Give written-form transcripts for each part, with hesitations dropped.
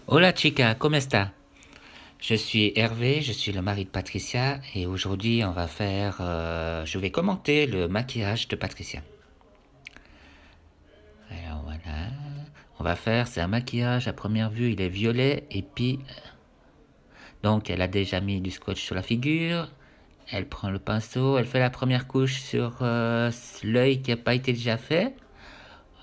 Hola chica, ¿cómo está? Je suis Hervé, je suis le mari de Patricia et aujourd'hui je vais commenter le maquillage de Patricia. Alors voilà, c'est un maquillage à première vue, il est violet et puis donc elle a déjà mis du scotch sur la figure. Elle prend le pinceau, elle fait la première couche sur l'œil qui n'a pas été déjà fait.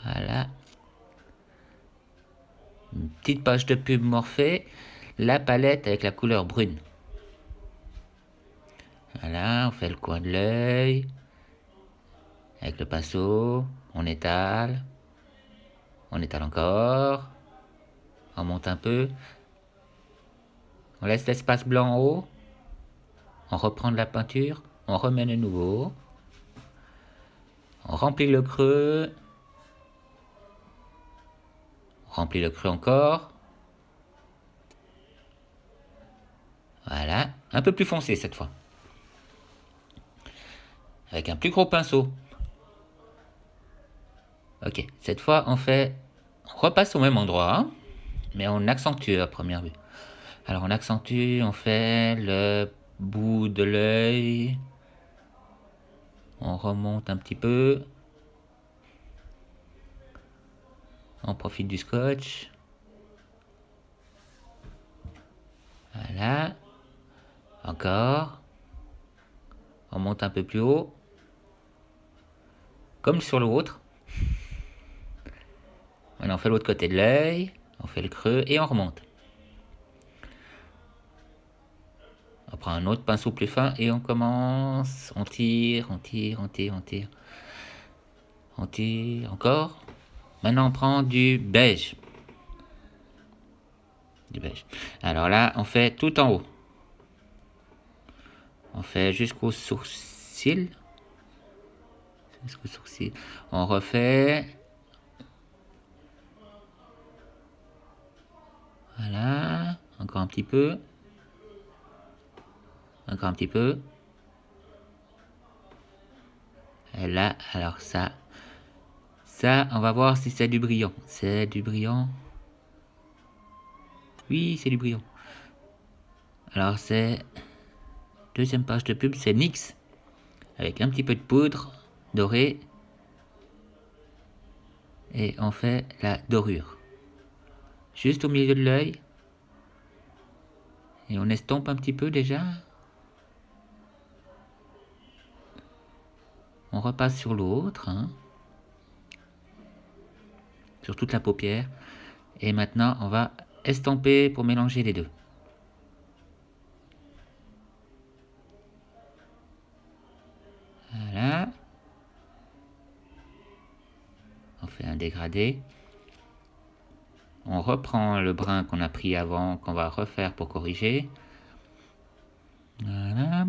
Voilà, une petite page de pub Morphée, la palette avec la couleur brune. Voilà, on fait le coin de l'œil, avec le pinceau, on étale encore, on monte un peu, on laisse l'espace blanc en haut, on reprend de la peinture, on remet de nouveau, on remplit le creux, on remplit le creux encore, voilà, un peu plus foncé cette fois, avec un plus gros pinceau. Ok, cette fois on repasse au même endroit, hein, mais on accentue à première vue. Alors on accentue, on fait le bout de l'œil, on remonte un petit peu, on profite du scotch. Voilà. Encore. On monte un peu plus haut. Comme sur l'autre. Maintenant on fait l'autre côté de l'œil. On fait le creux et on remonte. On prend un autre pinceau plus fin et on commence. On tire, on tire, on tire, on tire. On tire encore. Maintenant on prend du beige. Du beige. Alors là, on fait tout en haut. On fait jusqu'au sourcil. Jusqu'au sourcil. On refait. Voilà. Encore un petit peu. Encore un petit peu. Et là, alors ça, on va voir si c'est du brillant. C'est du brillant. Oui, c'est du brillant. Alors c'est deuxième page de pub, c'est NYX avec un petit peu de poudre dorée et on fait la dorure juste au milieu de l'œil et on estompe un petit peu déjà. On repasse sur l'autre, hein, sur toute la paupière et maintenant on va estomper pour mélanger les deux. Voilà. On fait un dégradé. On reprend le brin qu'on a pris avant, qu'on va refaire pour corriger. Voilà.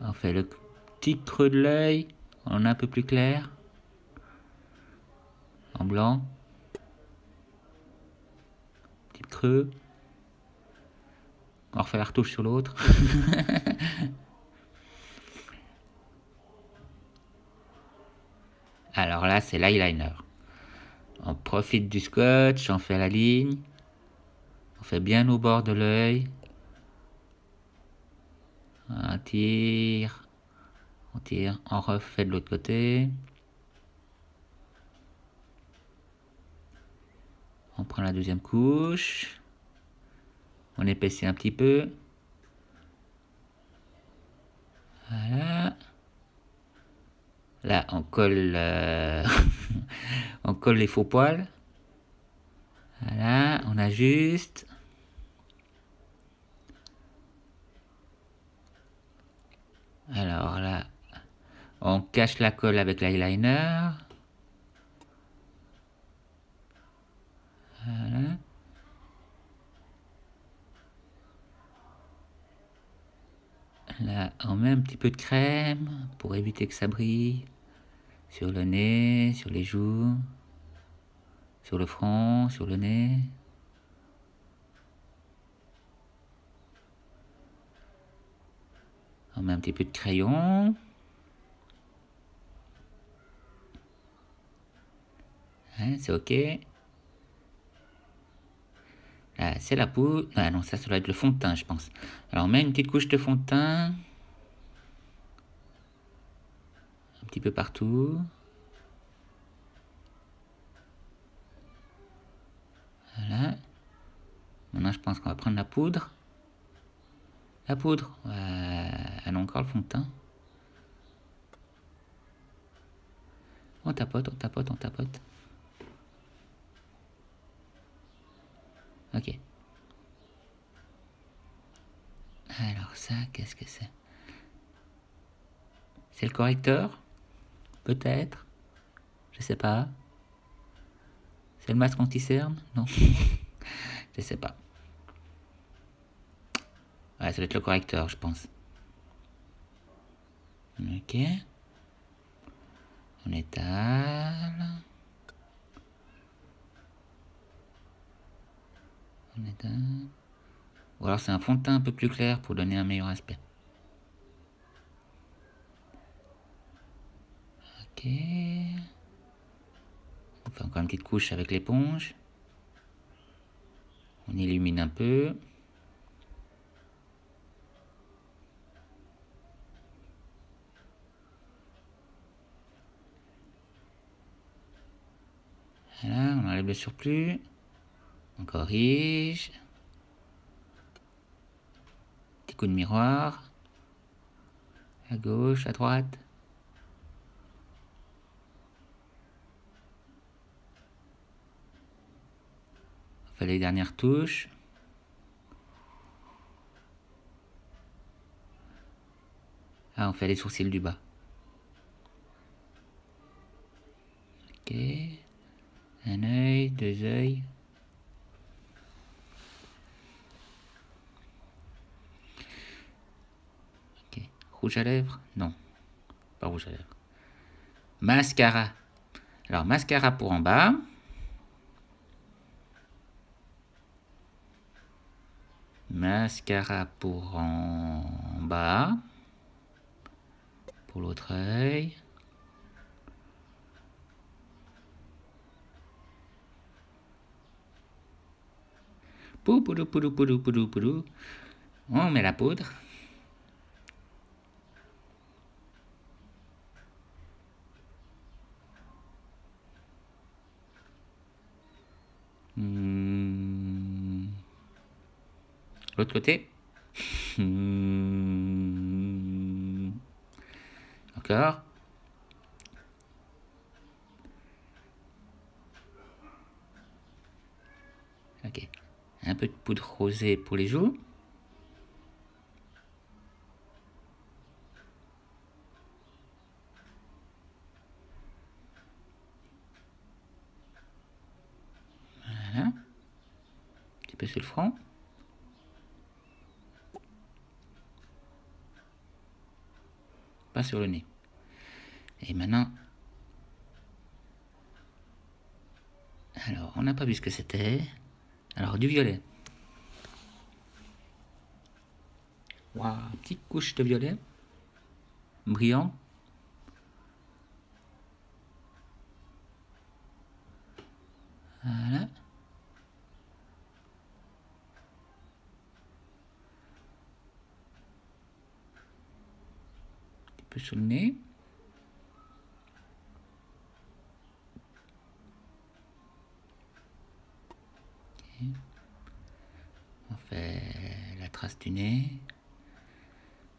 On fait le petit creux de l'œil, en un peu plus clair, en blanc. Petit creux. On refait la retouche sur l'autre. Alors là, c'est l'eyeliner. On profite du scotch, on fait la ligne. On fait bien au bord de l'œil. On tire. On tire. On refait de l'autre côté. On prend la deuxième couche. On épaissit un petit peu. Voilà. Là, on colle, on colle les faux poils. Voilà, on ajuste. Alors là, on cache la colle avec l'eyeliner. Voilà. Là, on met un petit peu de crème pour éviter que ça brille. Sur le nez, sur les joues, sur le front, sur le nez. On met un petit peu de crayon. c'est ok. Là, c'est la poudre. Ah non, ça doit être le fond de teint, je pense. Alors, on met une petite couche de fond de teint. Un petit peu partout. Voilà. Maintenant, je pense qu'on va prendre la poudre. La poudre. Ah non, encore le fond de teint. On tapote, on tapote, on tapote. Ok. Alors ça, qu'est-ce que c'est? C'est le correcteur? Peut-être. Je sais pas. C'est le masque anti-cerne? Non. Je sais pas. Ouais, ça doit être le correcteur, je pense. Ok. On étale. On étale. Ou alors c'est un fond de teint un peu plus clair pour donner un meilleur aspect. Ok. On fait encore une petite couche avec l'éponge. On illumine un peu. Voilà, on enlève le surplus. On corrige. Petit coup de miroir. À gauche, à droite. On fait les dernières touches. Ah, on fait les sourcils du bas. Ok. Un œil, deux œils. Ok. Rouge à lèvres? Non. Pas rouge à lèvres. Mascara. Alors, mascara pour en bas. Mascara pour en bas. Pour l'autre œil. Poupoulou, poulou, poulou, poulou, poulou. On met la poudre. L'autre côté. Encore. Ok. Un peu de poudre rosée pour les joues. Voilà. Un petit peu sur le front. Pas sur le nez. Et maintenant... Alors, on n'a pas vu ce que c'était. Alors, du violet. Waouh, petite couche de violet. Brillant. Voilà. Un petit peu sur le nez. Okay. On fait la trace du nez.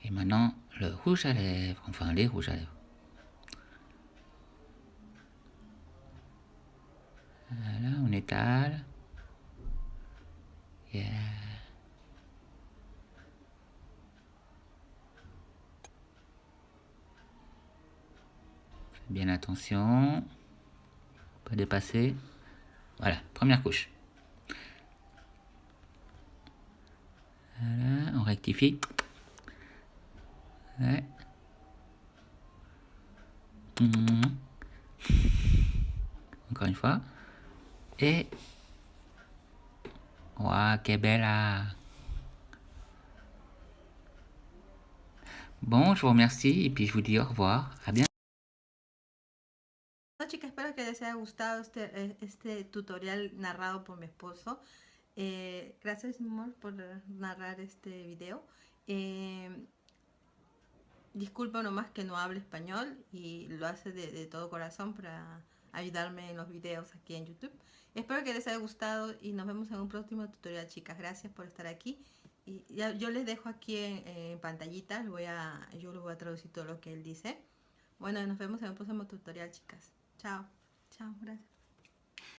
Et maintenant, le rouge à lèvres. Enfin, les rouges à lèvres. Voilà, on étale. Yeah. Faites bien attention. Pas dépasser. Voilà, première couche. Voilà, on rectifie. Ouais. Encore une fois. Et... Waouh, que bella! Bon, je vous remercie et puis je vous dis au revoir. À bientôt. Chicas, espero espero que les haya gustado este tutorial narrado por mi esposo. Gracias, amor, por narrar este video. Disculpa nomás que no hable español y lo hace de todo corazón para ayudarme en los videos aquí en YouTube. Espero que les haya gustado y nos vemos en un próximo tutorial, chicas. Gracias por estar aquí. Y ya, yo les dejo aquí en pantallita, yo les voy a traducir todo lo que él dice. Bueno, nos vemos en el próximo tutorial, chicas. Chao. Chao, gracias.